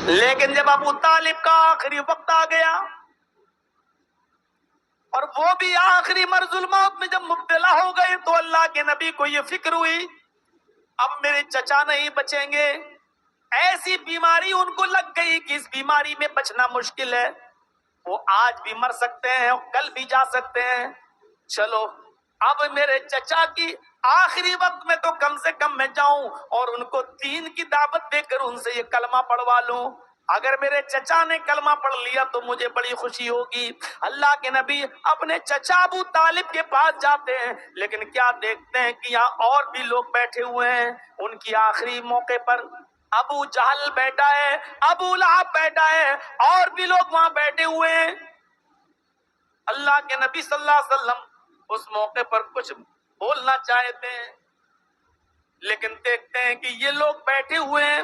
لیکن جب ابو طالب کا آخری وقت آ گیا اور وہ بھی آخری مرض الموت میں جب مبتلا ہو گئے تو اللہ کے نبی کو یہ فکر ہوئی اب میرے چچا نہیں بچیں گے. ایسی بیماری ان کو لگ گئی کہ اس بیماری میں بچنا مشکل ہے. وہ آج بھی مر سکتے ہیں اور کل بھی جا سکتے ہیں. چلو اب میرے چچا کی آخری وقت میں تو کم سے کم میں جاؤں اور ان کو دین کی دعوت دے کر ان سے یہ کلمہ پڑھوا لوں. اگر میرے چچا نے کلمہ پڑھ لیا تو مجھے بڑی خوشی ہوگی. اللہ کے نبی اپنے چچا ابو طالب کے پاس جاتے ہیں لیکن کیا دیکھتے ہیں کہ یہاں اور بھی لوگ بیٹھے ہوئے ہیں. ان کی آخری موقع پر ابو جہل بیٹھا ہے, ابو لہب بیٹھا ہے, اور بھی لوگ وہاں بیٹھے ہوئے ہیں. اللہ کے نبی صلی اللہ علیہ وسلم اس موقع پر کچھ بولنا چاہتے ہیں لیکن دیکھتے ہیں کہ یہ لوگ بیٹھے ہوئے ہیں,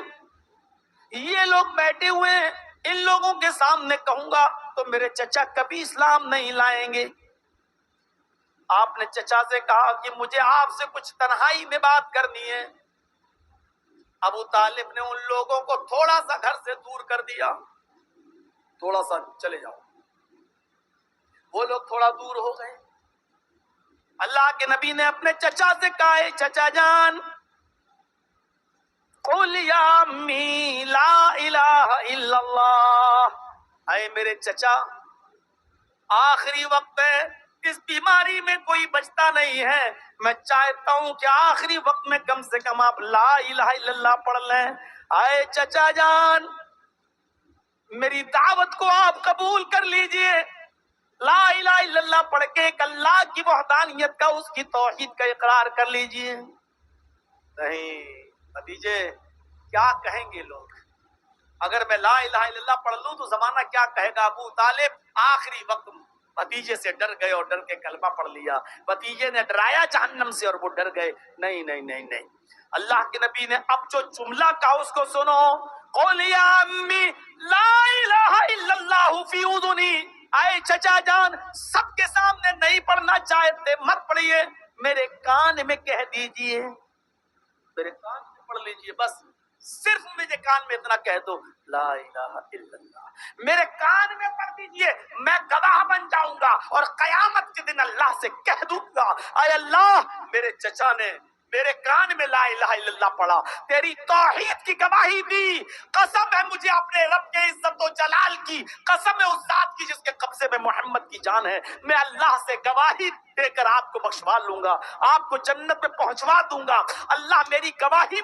یہ لوگ بیٹھے ہوئے ہیں. ان لوگوں کے سامنے کہوں گا تو میرے چچا کبھی اسلام نہیں لائیں گے. آپ نے چچا سے کہا کہ مجھے آپ سے کچھ تنہائی میں بات کرنی ہے. ابو طالب نے ان لوگوں کو تھوڑا سا گھر سے دور کر دیا, تھوڑا سا چلے جاؤ. وہ لوگ تھوڑا دور ہو گئے. اللہ کے نبی نے اپنے چچا سے کہا اے چچا جان قل یا امی لا الہ الا اللہ. اے میرے چچا آخری وقت ہے, اس بیماری میں کوئی بچتا نہیں ہے, میں چاہتا ہوں کہ آخری وقت میں کم سے کم آپ لا الہ الا اللہ پڑھ لیں. اے چچا جان میری دعوت کو آپ قبول کر لیجئے, لا الہ الا اللہ پڑھ کے ایک اللہ کی وحدانیت کا, اس کی توحید کا اقرار کر لیجئے. نہیں بھتیجے کیا کہیں گے لوگ اگر میں لا الہ الا اللہ پڑھ لوں تو زمانہ کیا کہے گا. ابو طالب آخری وقت بھتیجے سے ڈر گئے اور ڈر کے کلمہ پڑھ لیا. بھتیجے نے ڈرایا جہنم سے اور وہ ڈر گئے. نہیں نہیں نہیں نہیں, اللہ کے نبی نے اب جو جملہ کہا اس کو سنو. قل یا امی لا الہ الا اللہ فی اذنی. اے چچا جان سب کے سامنے نہیں پڑھنا چاہتے مت پڑھیے, میرے کان میں کہہ دیجئے, میرے کان میں پڑھ لیجئے. بس صرف مجھے کان میں اتنا کہہ دو لا الہ الا اللہ, میرے کان میں پڑھ دیجئے, میں گواہ بن جاؤں گا اور قیامت کے دن اللہ سے کہہ دوں گا اے اللہ میرے چچا نے میرے کان میں لا الہ الا اللہ پڑھا, تیری توحید کی گواہی دی. قسم ہے مجھے اپنے رب کے عزت و جلال کی, قسم ہے اس ذات کی جس کے قبضے میں محمد کی جان ہے, میں اللہ سے گواہی دے کر آپ کو بخشوا لوں گا, آپ کو جنت میں پہنچوا دوں گا. اللہ میری گواہی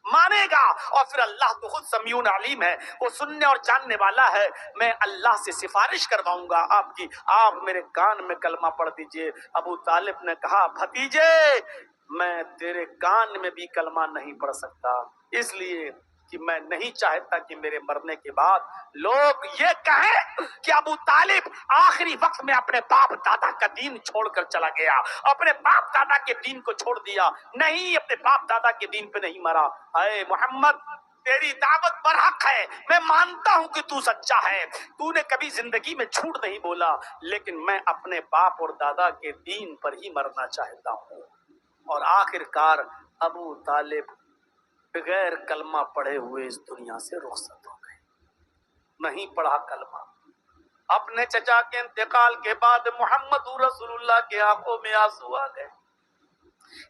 مانے گا اور پھر اللہ تو خود سمیع علیم ہے, وہ سننے اور جاننے والا ہے. میں اللہ سے سفارش کرواؤں گا آپ کی, آپ میرے کان میں کلمہ پڑھ دیجئے. ابو طالب نے کہا بھتیجے میں تیرے کان میں بھی کلمہ نہیں پڑھ سکتا, اس لیے کہ میں نہیں چاہتا کہ میرے مرنے کے بعد لوگ یہ کہیں کہ ابو طالب آخری وقت میں اپنے باپ دادا کا دین چھوڑ کر چلا گیا, اپنے باپ دادا کے دین کو چھوڑ دیا. نہیں, اپنے باپ دادا کے دین پہ نہیں مرا. اے محمد تیری دعوت برحق ہے, میں مانتا ہوں کہ تو سچا ہے, تو نے کبھی زندگی میں جھوٹ نہیں بولا, لیکن میں اپنے باپ اور دادا کے دین پر ہی مرنا چاہتا ہوں. اور آخر کار ابو طالب بغیر کلمہ پڑھے ہوئے اس دنیا سے رخصت ہو گئے, نہیں پڑھا کلمہ. اپنے چچا کے انتقال کے بعد محمد رسول اللہ کے آنکھوں میں آنسو آ گئے,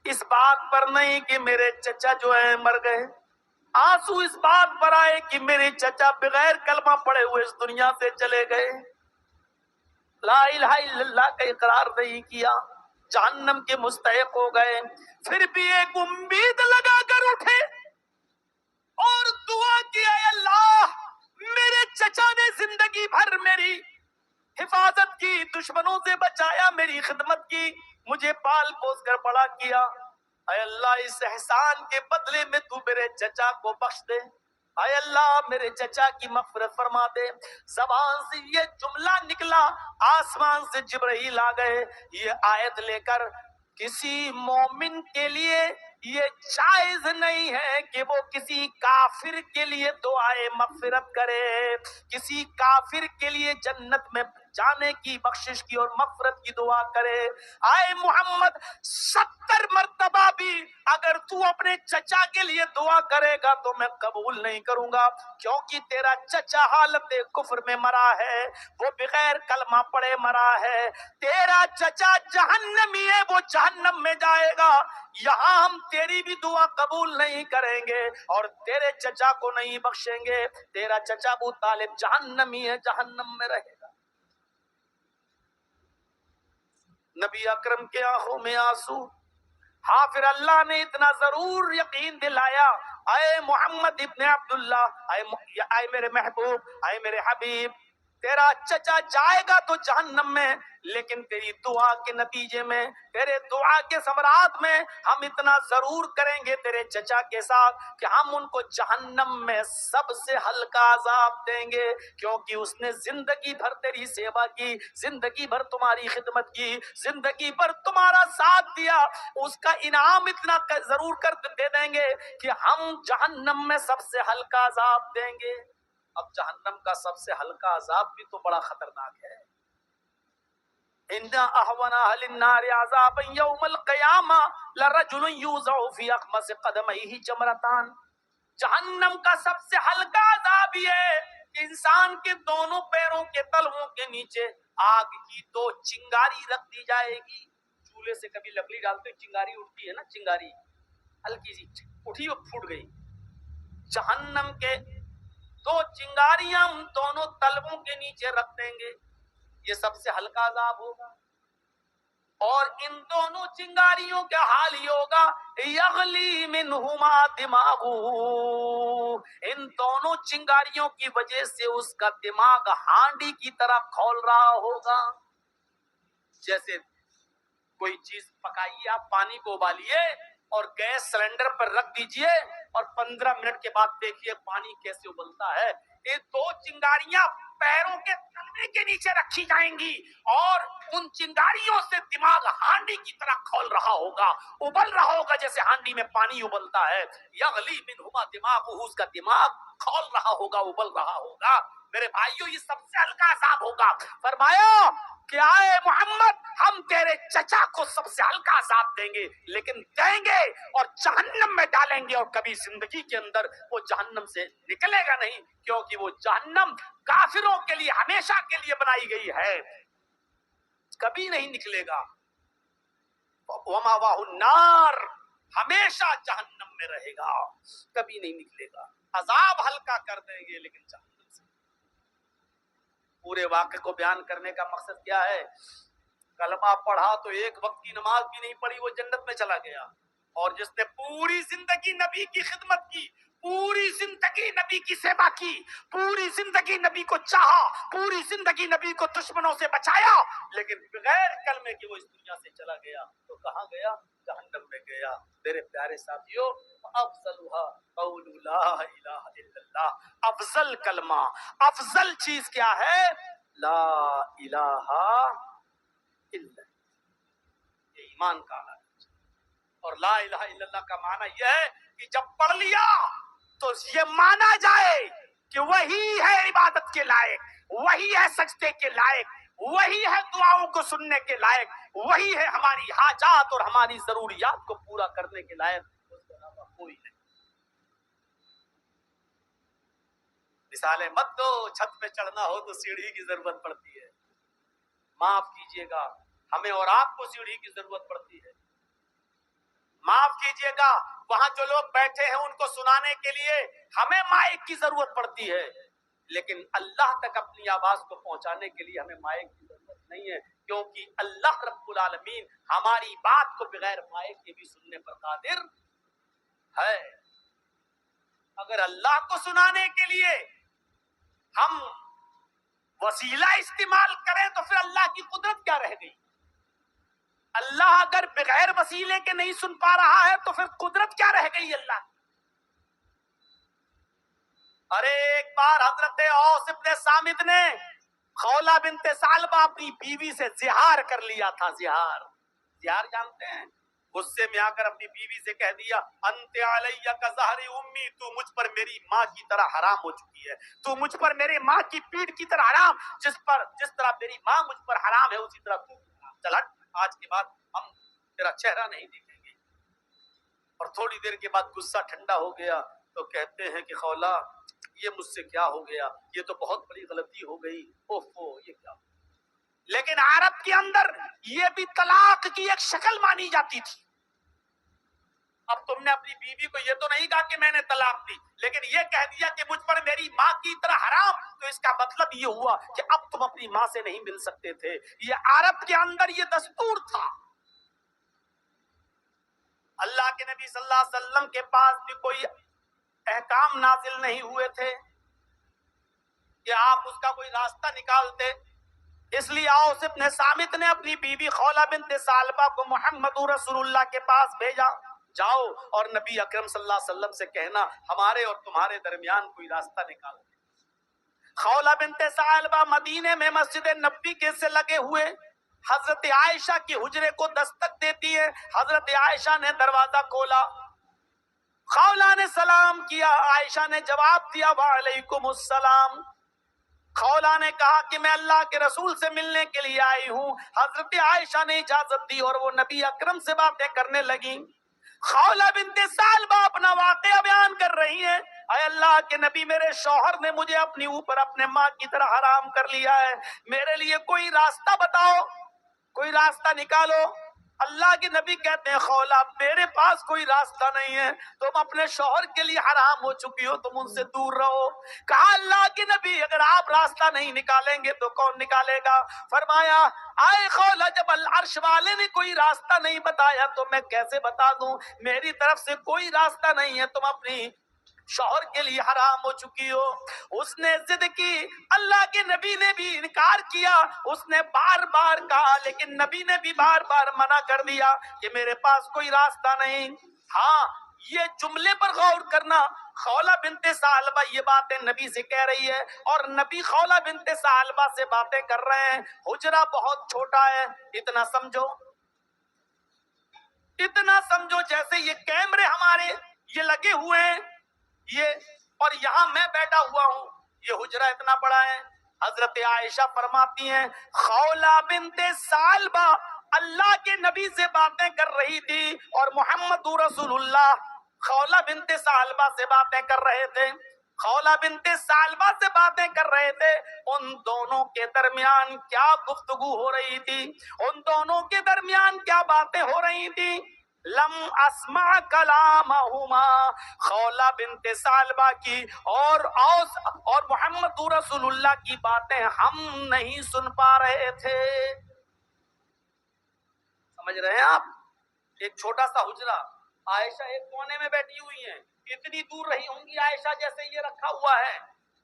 اس بات پر نہیں کہ میرے چچا جو ہے مر گئے, آنسو اس بات پر آئے کہ میرے چچا بغیر کلمہ پڑھے ہوئے اس دنیا سے چلے گئے, لا الہ الا اللہ کا اقرار نہیں کیا, جہنم کے مستحق ہو گئے. پھر بھی ایک امید لگا کر اٹھے اور دعا کی اے اللہ میرے چچا نے زندگی بھر میری حفاظت کی, دشمنوں سے بچایا, میری خدمت کی, مجھے پال پوس کر بڑا کیا. اے اللہ اس احسان کے بدلے میں تو میرے چچا کو بخش دے, اے اللہ میرے چچا کی مغفرت فرما دے. زبان سے یہ جملہ نکلا, آسمان سے جبرائیل آ گئے یہ آیت لے کر. کسی مومن کے لیے یہ جائز نہیں ہے کہ وہ کسی کافر کے لیے دعائے مغفرت کرے, کسی کافر کے لیے جنت میں جانے کی بخشش کی اور مغفرت کی دعا کرے. آئے محمد 70 مرتبہ بھی اگر تو اپنے چچا کے لیے دعا کرے گا تو میں قبول نہیں کروں گا, کیونکہ تیرا چچا حالت کفر میں مرا ہے, وہ بغیر کلمہ پڑے مرا ہے. تیرا چچا جہنمی ہے, وہ جہنم میں جائے گا. یہاں ہم تیری بھی دعا قبول نہیں کریں گے اور تیرے چچا کو نہیں بخشیں گے. تیرا چچا ابو طالب جہنمی ہے, جہنم میں رہے گا. نبی اکرم کے آنکھوں میں آنسو. ہاں پھر اللہ نے اتنا ضرور یقین دلایا, اے محمد ابن عبداللہ, اے میرے محبوب, اے میرے حبیب, تیرا چچا جائے گا تو جہنم میں, لیکن تیری دعا کے نتیجے میں, تیرے دعا کے ثمرات میں ہم اتنا ضرور کریں گے تیرے چچا کے ساتھ کہ ہم ان کو جہنم میں سب سے ہلکا عذاب دیں گے, کیونکہ اس نے زندگی بھر تیری سیوا کی, زندگی بھر تمہاری خدمت کی, زندگی بھر تمہارا ساتھ دیا. اس کا انعام اتنا ضرور کر دے دیں گے کہ ہم جہنم میں سب سے ہلکا عذاب دیں گے. اب جہنم کا سب سے ہلکا عذاب بھی تو بڑا خطرناک ہے. ان احونا اهل النار عذابا يوم القيامه لرجل يوضع في اخمص قدميه جمرتان. جہنم کا سب سے ہلکا عذاب یہ ہے کہ انسان کے دونوں پیروں کے تلوؤں کے نیچے آگ کی 2 چنگاری رکھ دی جائے گی. چولہے سے کبھی لکڑی ڈالتے چنگاری اٹھتی ہے نا, چنگاری ہلکی سی اٹھی اور پھوٹ گئی. جہنم کے 2 چنگاریاں ان دونوں تلووں کے نیچے رکھ دیں گے. یہ سب سے ہلکا عذاب ہوگا. اور ان دونوں چنگاریوں کا حال یہ ہوگا, یغلی منہما دماغ, ان دونوں چنگاریوں کی وجہ سے اس کا دماغ ہانڈی کی طرح کھول رہا ہوگا. جیسے کوئی چیز پکائیے, آپ پانی کو ابالیے اور گیس سلنڈر پر رکھ دیجئے اور 15 منٹ کے بعد دیکھیے پانی کیسے ابلتا ہے. یہ 2 چنگاریاں پیروں کے تلوے کے نیچے رکھی جائیں گی اور ان چنگاریوں سے دماغ ہانڈی کی طرح کھول رہا ہوگا, ابل رہا ہوگا جیسے ہانڈی میں پانی ابلتا ہے. یغلی منہما دماغ, اس کا دماغ کھول رہا ہوگا, ابل رہا ہوگا. میرے بھائیوں یہ سب سے ہلکا عذاب ہوگا. فرمایا کہ آئے محمد ہم تیرے چچا کو سب سے ہلکا عذاب دیں گے, لیکن دیں گے اور جہنم میں ڈالیں گے, اور کبھی زندگی کے اندر وہ جہنم سے نکلے گا نہیں, کیونکہ وہ جہنم کافروں کے لیے ہمیشہ کے لیے بنائی گئی ہے, کبھی نہیں نکلے گا. وَمَأْوَاهُ النَّارُ, ہمیشہ جہنم میں رہے گا, کبھی نہیں نکلے گا. عذاب ہلکا کر دیں گے لیکن جہنم سے. پورے واقعے کو بیان کرنے کا مقصد کیا ہے؟ کلمہ پڑھا تو ایک وقت کی نماز بھی نہیں پڑھی, وہ جنت میں چلا گیا. اور جس نے پوری زندگی نبی کی خدمت کی, پوری زندگی نبی کی سیوا کی, پوری زندگی نبی کو چاہا, پوری زندگی نبی کو دشمنوں سے بچایا, لیکن بغیر کلمے کے وہ اس دنیا سے چلا گیا, تو کہاں گیا؟ جہنم میں گیا. میرے پیارے ساتھیو, افضلها قول لا الہ الا اللہ, افضل کلمہ, افضل چیز کیا ہے؟ لا الہ الا اللہ. یہ ایمان کا عالم. اور لا الہ الا اللہ کا معنی یہ ہے کہ جب پڑھ لیا تو یہ مانا جائے کہ وہی ہے عبادت کے لائق, وہی ہے سجدے کے لائق, وہی ہے دعاؤں کو سننے کے لائق, وہی ہے ہماری حاجات اور ہماری ضروریات کو پورا کرنے کے لائق, اس کے علاوہ کوئی نہیں. مثالیں مت دو, چھت پہ چڑھنا ہو تو سیڑھی کی ضرورت پڑتی ہے. معاف کیجئے گا, ہمیں اور آپ کو سیڑھی کی ضرورت پڑتی ہے. معاف کیجئے گا, وہاں جو لوگ بیٹھے ہیں ان کو سنانے کے لیے ہمیں مائک کی ضرورت پڑتی ہے, لیکن اللہ تک اپنی آواز کو پہنچانے کے لیے ہمیں مائک کی ضرورت نہیں ہے, کیونکہ اللہ رب العالمین ہماری بات کو بغیر مائک کے بھی سننے پر قادر ہے. اگر اللہ کو سنانے کے لیے ہم وسیلہ استعمال کریں تو پھر اللہ کی قدرت کیا رہ گئی؟ اللہ اگر بغیر وسیلے کے نہیں سن پا رہا ہے تو پھر قدرت کیا رہ گئی اللہ کی؟ ارے ایک بار حضرت اوس ابن صامت نے خولہ بنت ثعلبہ اپنی بیوی سے زہار کر لیا تھا. زہار جانتے ہیں؟ غصے میں آ کر اپنی بیوی سے کہہ دیا انت علیہ کا ظہر امی، تو مجھ پر میری ماں کی طرح حرام ہو چکی ہے، تو مجھ پر میرے ماں کی پیٹھ کی طرح حرام، جس طرح میری ماں مجھ پر حرام ہے اسی طرح تو حرام، چل ہٹ، آج کے بعد ہم تیرا چہرہ نہیں دیکھیں گے۔ اور تھوڑی دیر کے بعد غصہ ٹھنڈا ہو گیا تو کہتے ہیں کہ خولا یہ مجھ سے کیا ہو گیا، یہ تو بہت بڑی غلطی ہو گئی، اوفو یہ کیا ہو گیا۔ لیکن عرب کے اندر یہ بھی طلاق کی ایک شکل مانی جاتی تھی۔ اب تم نے اپنی بیوی کو یہ تو نہیں کہا کہ میں نے طلاق دی، لیکن یہ کہہ دیا کہ مجھ پر میری ماں کی طرح حرام، تو اس کا مطلب یہ ہوا کہ اب تم اپنی ماں سے نہیں مل سکتے تھے۔ یہ عرب کے اندر یہ دستور تھا۔ اللہ کے نبی صلی اللہ علیہ وسلم کے پاس بھی کوئی احکام نازل نہیں ہوئے تھے کہ آپ اس کا کوئی راستہ نکالتے، اس لیے اوس ابن صامت نے اپنی بیوی خولہ بنت ثعلبہ کو محمد رسول اللہ کے پاس بھیجا، جاؤ اور نبی اکرم صلی اللہ علیہ وسلم سے کہنا ہمارے اور تمہارے درمیان کوئی راستہ نکال دے۔ خولہ بنت ثعلبہ مدینے میں مسجد نبی کے سے لگے ہوئے حضرت عائشہ کی حجرے کو دستک دیتی ہے۔ حضرت عائشہ نے دروازہ کھولا، خولہ نے سلام کیا، عائشہ نے جواب دیا وعلیکم السلام۔ خولہ نے کہا کہ میں اللہ کے رسول سے ملنے کے لیے آئی ہوں۔ حضرت عائشہ نے اجازت دی اور وہ نبی اکرم سے باتیں کرنے لگیں۔ خولہ بنت ثعلبہ اپنا واقعہ بیان کر رہی ہیں، اے اللہ کے نبی میرے شوہر نے مجھے اپنی اوپر اپنے ماں کی طرح حرام کر لیا ہے، میرے لیے کوئی راستہ بتاؤ، کوئی راستہ نکالو۔ اللہ کے نبی کہتے ہیں خولہ میرے پاس کوئی راستہ نہیں ہے، تم اپنے شوہر کے لیے حرام ہو چکی ہو، تم ان سے دور رہو۔ کہا اللہ کے نبی اگر آپ راستہ نہیں نکالیں گے تو کون نکالے گا؟ فرمایا آئے خولہ جب العرش والے نے کوئی راستہ نہیں بتایا تو میں کیسے بتا دوں؟ میری طرف سے کوئی راستہ نہیں ہے، تم اپنی شوہر کے لیے حرام ہو چکی ہو۔ اس نے ضد کی، اللہ کے نبی نے بھی انکار کیا، اس نے بار بار کہا لیکن نبی نے بھی بار بار منع کر دیا کہ میرے پاس کوئی راستہ نہیں۔ ہاں یہ جملے پر غور کرنا، خولہ بنت ثعلبہ یہ باتیں نبی سے کہہ رہی ہے اور نبی خولہ بنت ثعلبہ سے باتیں کر رہے ہیں، حجرہ بہت چھوٹا ہے، اتنا سمجھو جیسے یہ کیمرے ہمارے یہ لگے ہوئے ہیں، یہ اور یہاں میں بیٹھا ہوا ہوں، یہ حجرہ اتنا بڑا ہے۔ حضرت عائشہ فرماتی ہیں خولہ بنت ثعلبہ اللہ کے نبی سے باتیں کر رہی تھی اور محمد رسول اللہ خولہ بنت ثعلبہ سے باتیں کر رہے تھے، خولہ بنت ثعلبہ سے باتیں کر رہے تھے۔ ان دونوں کے درمیان کیا گفتگو ہو رہی تھی، ان دونوں کے درمیان کیا باتیں ہو رہی تھی؟ لم اسمع کلامہما، خولہ بنت ثعلبہ کی اور اوس اور محمد رسول اللہ کی باتیں ہم نہیں سن پا رہے تھے۔ سمجھ رہے ہیں آپ؟ ایک چھوٹا سا حجرہ، عائشہ ایک کونے میں بیٹھی ہوئی ہیں، اتنی دور رہی ہوں گی عائشہ جیسے یہ رکھا ہوا ہے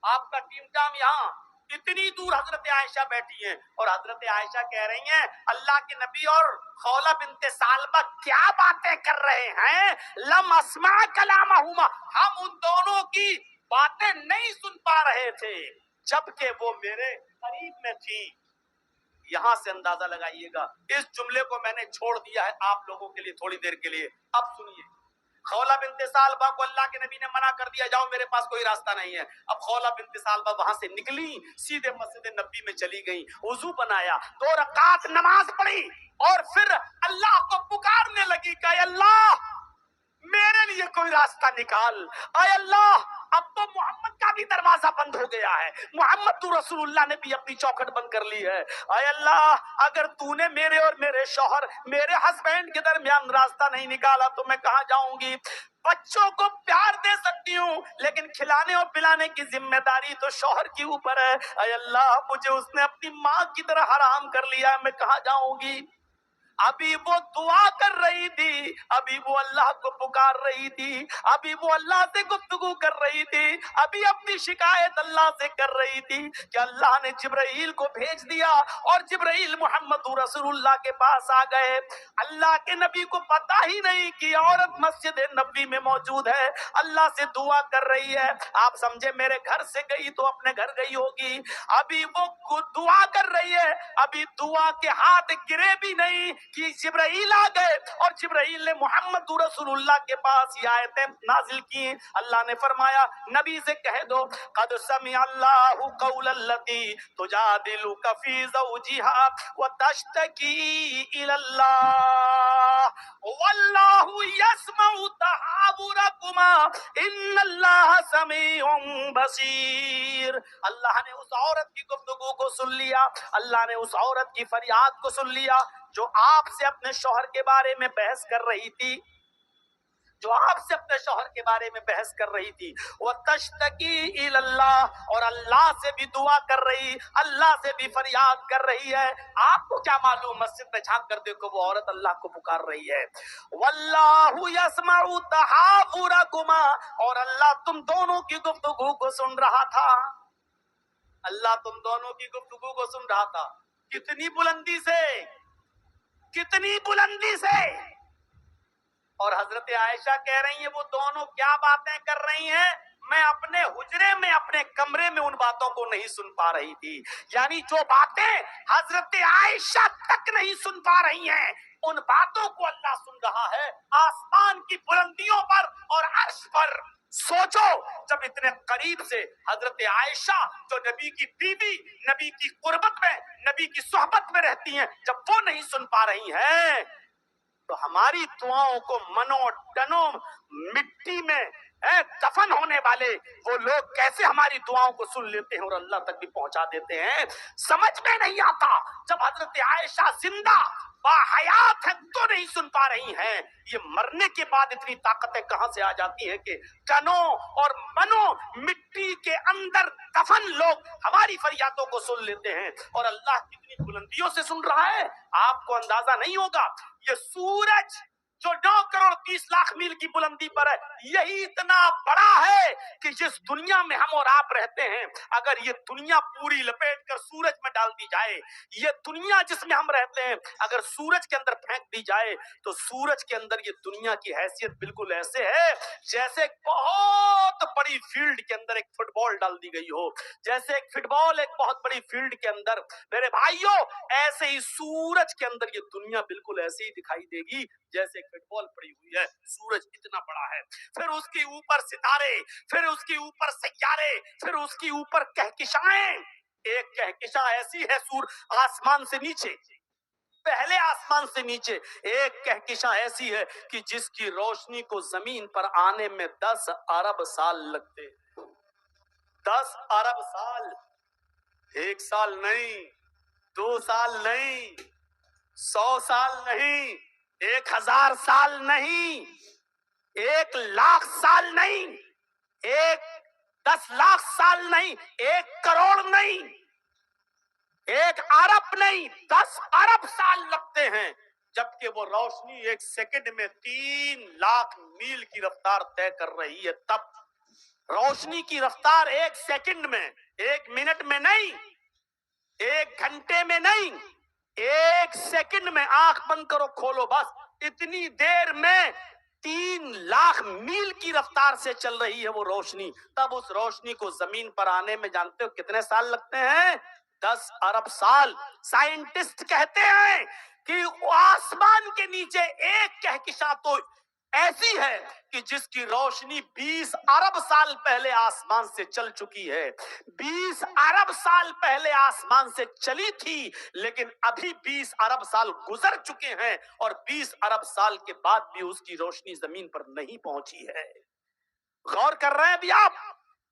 آپ کا ٹیم ٹام، یہاں اتنی دور حضرت عائشہ بیٹھی ہیں اور حضرت عائشہ کہہ رہی ہیں اللہ کے نبی اور خولہ بنت ثعلبہ کیا باتیں کر رہے ہیں؟ لم اسمع کلامہما، ہم ان دونوں کی باتیں نہیں سن پا رہے تھے جبکہ وہ میرے قریب میں تھی۔ یہاں سے اندازہ لگائیے گا، اس جملے کو میں نے چھوڑ دیا ہے آپ لوگوں کے لیے تھوڑی دیر کے لیے۔ اب سنیے، خولہ بنت ثعلبہ کو اللہ کے نبی نے منع کر دیا جاؤ میرے پاس کوئی راستہ نہیں ہے۔ اب خولہ بنت ثعلبہ وہاں سے نکلی، سیدھے مسجد نبی میں چلی گئی، وضو بنایا، 2 رکعت نماز پڑھی اور پھر اللہ کو پکارنے لگی کہ اے اللہ میرے لیے کوئی راستہ نکال، اے اللہ اب تو محمد کا بھی دروازہ بند ہو گیا ہے، محمد رسول اللہ نے بھی اپنی چوکھٹ بند کر لی ہے، اے اللہ اگر تو نے میرے اور میرے شوہر میرے ہسبینڈ کے درمیان راستہ نہیں نکالا تو میں کہاں جاؤں گی؟ بچوں کو پیار دے سکتی ہوں لیکن کھلانے اور پلانے کی ذمہ داری تو شوہر کی اوپر ہے، اے اللہ مجھے اس نے اپنی ماں کی طرح حرام کر لیا ہے، میں کہاں جاؤں گی؟ ابھی وہ دعا کر رہی تھی، ابھی وہ اللہ کو پکار رہی تھی، ابھی وہ اللہ سے گفتگو کر رہی تھی، ابھی اپنی شکایت اللہ سے کر رہی تھی کہ اللہ نے جبرائیل کو بھیج دیا اور جبرائیل محمد رسول اللہ کے پاس آ گئے۔ اللہ کے نبی کو پتا ہی نہیں کہ عورت مسجد نبی میں موجود ہے، اللہ سے دعا کر رہی ہے۔ آپ سمجھے میرے گھر سے گئی تو اپنے گھر گئی ہوگی، ابھی وہ دعا کر رہی ہے، ابھی دعا کے ہاتھ گرے بھی نہیں کہ جبرائیل آ گئے اور جبرائیل نے محمد رسول اللہ کے پاس یہ آیتیں نازل کی. اللہ نے فرمایا نبی سے کہہ دو قد سمع اللہ قول التی تجادلک فی زوجہا وتشتکی الی اللہ واللہ یسمع تحاورکما ان اللہ سمیع بصیر. اللہ نے اس عورت کی گفتگو کو سن لیا, اللہ نے اس عورت کی فریاد کو سن لیا جو آپ سے اپنے شوہر کے بارے میں بحث کر رہی تھی, جو آپ سے اپنے شوہر کے بارے میں بحث کر رہی تھی. وَتَشْتَكِي إِلَى اللَّهِ اور اللہ سے بھی دعا کر رہی, اللہ سے بھی فریاد کر رہی ہے. آپ کو کیا معلوم مسجد میں جھانک کر دیکھو وہ عورت اللہ کو پکار رہی ہے. وَاللَّهُ يَسْمَعُ تَحَاوُرَكُمَا اور اللہ تم دونوں کی گفتگو کو سن رہا تھا, اللہ تم دونوں کی گفتگو کو سن رہا تھا. کتنی بلندی سے, کتنی بلندی سے. اور حضرت عائشہ کہہ رہی ہیں وہ دونوں کیا باتیں کر رہی ہیں, میں اپنے حجرے میں اپنے کمرے میں ان باتوں کو نہیں سن پا رہی تھی. یعنی جو باتیں حضرت عائشہ تک نہیں سن پا رہی ہیں ان باتوں کو اللہ سن رہا ہے آسمان کی بلندیوں پر اور عرش پر. سوچو جب اتنے قریب سے حضرت عائشہ جو نبی کی بیوی, نبی کی قربت میں, نبی کی صحبت میں رہتی ہیں, جب وہ نہیں سن پا رہی ہیں تو ہماری دعاؤں کو منو ٹنو مٹی میں دفن ہونے والے وہ لوگ کیسے ہماری دعاؤں کو سن لیتے ہیں اور اللہ تک بھی پہنچا دیتے ہیں. سمجھ میں نہیں آتا جب حضرت عائشہ زندہ باحیات ہیں تو نہیں سن پا رہی ہیں, یہ مرنے کے بعد اتنی طاقتیں کہاں سے آ جاتی ہیں کہ ٹنو اور منو مٹی کے اندر دفن لوگ ہماری فریادوں کو سن لیتے ہیں اور اللہ کتنی بلندیوں سے سن رہا ہے آپ کو اندازہ نہیں ہوگا. یہ سورج جو 9,30,00,000 میل کی بلندی پر ہے یہی اتنا بڑا ہے کہ جس دنیا میں ہم اور آپ رہتے ہیں اگر یہ دنیا پوری لپیٹ کر سورج میں ڈال دی جائے, یہ دنیا جس میں ہم رہتے ہیں اگر سورج کے اندر پھینک دی جائے تو سورج کے اندر یہ دنیا کی حیثیت بالکل ایسے ہے جیسے ایک بہت بڑی فیلڈ کے اندر ایک فٹ بال ڈال دی گئی ہو, جیسے ایک فٹ بال ایک بہت بڑی فیلڈ کے اندر. میرے بھائیوں ایسے ہی سورج کے اندر یہ دنیا بالکل ایسے ہی دکھائی دے گی جیسے ایک فٹ بال پڑی ہوئی ہے. سورج اتنا بڑا ہے, پھر اس کے اوپر ستارے, پھر اس کے اوپر سیارے, پھر اس کے اوپر کہکشائیں. ایک کہکشاں ایسی ہے آسمان سے نیچے, پہلے آسمان سے نیچے ایک کہکشاں ایسی ہے کہ جس کی روشنی کو زمین پر آنے میں 10 ارب سال لگتے ہیں. 10 ارب سال, 1 سال نہیں, 2 سال نہیں, 100 سال نہیں, 1000 سال نہیں, 1,00,000 سال نہیں, 10,00,000 سال نہیں, 1 کروڑ نہیں, 1 ارب نہیں, 10 ارب سال لگتے ہیں جبکہ وہ روشنی 1 سیکنڈ میں 3,00,000 میل کی رفتار طے کر رہی ہے. تب روشنی کی رفتار 1 سیکنڈ میں, 1 منٹ میں نہیں, 1 گھنٹے میں نہیں, 1 سیکنڈ میں, آنکھ بند کرو کھولو بس, اتنی دیر میں 3,00,000 میل کی رفتار سے چل رہی ہے وہ روشنی. تب اس روشنی کو زمین پر آنے میں جانتے ہو کتنے سال لگتے ہیں؟ 10 ارب سال. سائنٹسٹ کہتے ہیں کہ آسمان کے نیچے ایک کہکشاں تو ایسی ہے کہ جس کی روشنی 20 ارب سال پہلے آسمان سے چل چکی ہے. 20 ارب سال پہلے آسمان سے چلی تھی لیکن ابھی 20 ارب سال گزر چکے ہیں اور 20 ارب سال کے بعد بھی اس کی روشنی زمین پر نہیں پہنچی ہے. غور کر رہے ہیں بھی آپ,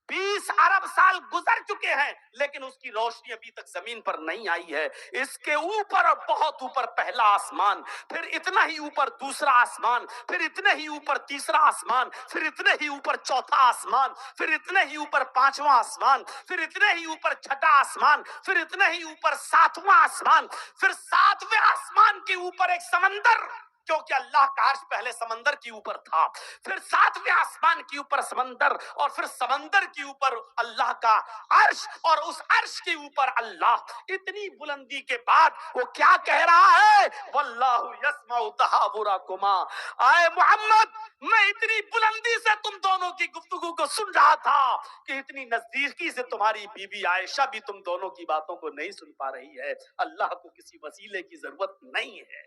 20 ارب سال گزر چکے ہیں لیکن اس کی روشنی ابھی تک زمین پر نہیں آئی ہے. اس کے اوپر اور بہت اوپر پہلا آسمان, پھر اتنا ہی اوپر دوسرا آسمان, پھر اتنے ہی اوپر تیسرا آسمان, پھر اتنے ہی اوپر چوتھا آسمان, پھر اتنے ہی اوپر 5واں آسمان, پھر اتنے ہی اوپر 6واں آسمان, پھر اتنے ہی اوپر 7واں آسمان, پھر 7ویں آسمان کے اوپر ایک سمندر کیونکہ اللہ کا عرش پہلے سمندر کے اوپر تھا, پھر 7ویں آسمان کے اوپر سمندر, اور پھر سمندر کے اوپر اللہ کا عرش, اور اس عرش کے اوپر اللہ. اتنی بلندی کے بعد وہ کیا کہہ رہا ہے؟ واللہ یسمع تحاورکما. اے محمد میں اتنی بلندی سے تم دونوں کی گفتگو کو سن رہا تھا کہ اتنی نزدیکی سے تمہاری بیوی عائشہ بھی تم دونوں کی باتوں کو نہیں سن پا رہی ہے. اللہ کو کسی وسیلے کی ضرورت نہیں ہے.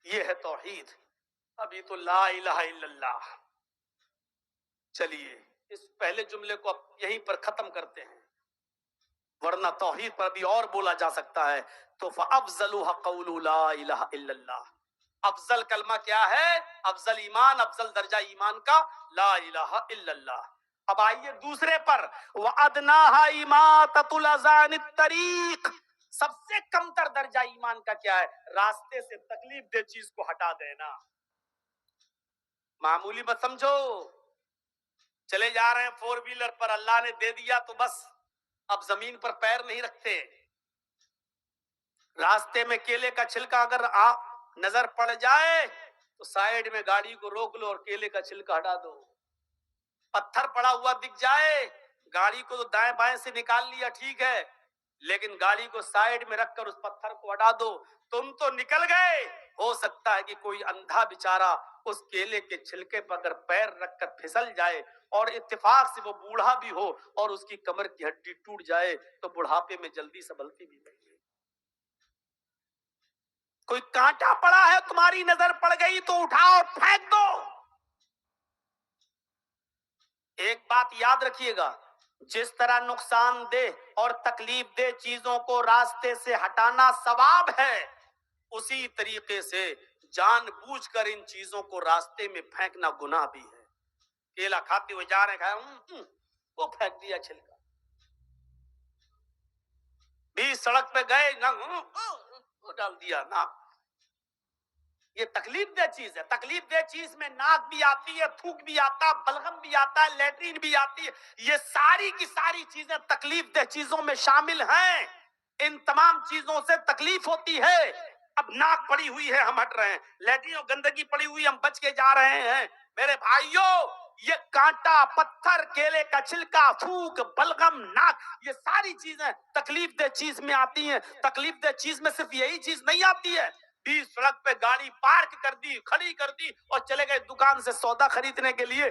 یہ ہے توحید. ابھی تو لا الہ الا اللہ. چلیے اس پہلے جملے کو اب یہیں پر ختم کرتے ہیں, ورنہ توحید پر بھی اور بولا جا سکتا ہے. تو فَأَفْضَلُهَا قَوْلُ لَا إِلَهَ إِلَّا اللَّهِ. افضل کلمہ کیا ہے؟ افضل ایمان, افضل درجہ ایمان کا لا الہ الا اللہ. اب آئیے دوسرے پر, وَأَدْنَاهَا إِمَاطَةُ الْأَذَى عَنِ الطَّرِيقِ. سب سے کمتر درجہ ایمان کا کیا ہے؟ راستے سے تکلیف دہ چیز کو ہٹا دینا. معمولی مت سمجھو, چلے جا رہے ہیں فور ویلر پر, اللہ نے دے دیا تو بس اب زمین پر پیر نہیں رکھتے. راستے میں کیلے کا چھلکا اگر نظر پڑ جائے تو سائیڈ میں گاڑی کو روک لو اور کیلے کا چھلکا ہٹا دو. پتھر پڑا ہوا دکھ جائے, گاڑی کو تو دائیں بائیں سے نکال لیا ٹھیک ہے, لیکن گاڑی کو سائیڈ میں رکھ کر اس پتھر کو ہٹا دو. تم تو نکل گئے, ہو سکتا ہے کہ کوئی اندھا بیچارہ اس کیلے کے چھلکے پر اگر پیر رکھ کر پھسل جائے اور اتفاق سے وہ بوڑھا بھی ہو اور اس کی کمر کی ہڈی ٹوٹ جائے تو بڑھاپے میں جلدی سنبھلتی بھی نہیں ہے. کوئی کانٹا پڑا ہے, تمہاری نظر پڑ گئی تو اٹھاؤ اور پھینک دو. ایک بات یاد رکھیے گا, جس طرح نقصان دہ اور تکلیف دہ چیزوں کو راستے سے ہٹانا ثواب ہے, اسی طریقے سے جان بوجھ کر ان چیزوں کو راستے میں پھینکنا گناہ بھی ہے. کیلا کھاتے ہوئے جا رہے ہیں, وہ پھینک دیا چھلکا. بھی سڑک پہ گئے نہ, وہ ڈال دیا نا. یہ تکلیف دہ چیز ہے. تکلیف دہ چیز میں ناک بھی آتی ہے, تھوک بھی آتا ہے, بلغم بھی آتا ہے, لیٹرین بھی آتی ہے. یہ ساری کی ساری چیزیں تکلیف دہ چیزوں میں شامل ہیں. ان تمام چیزوں سے تکلیف ہوتی ہے. اب ناک پڑی ہوئی ہے, ہم ہٹ رہے ہیں. لیٹرین اور گندگی پڑی ہوئی, ہم بچ کے جا رہے ہیں. میرے بھائیوں, یہ کانٹا, پتھر, کیلے کا چھلکا, تھوک, بلغم, ناک, یہ ساری چیزیں تکلیف دہ چیز میں آتی ہیں. تکلیف دہ چیز میں صرف یہی چیز نہیں آتی ہے. بھی سڑک پہ گاڑی پارک کر دی, کھڑی کر دی اور چلے گئے دکان سے سودا خریدنے کے لیے,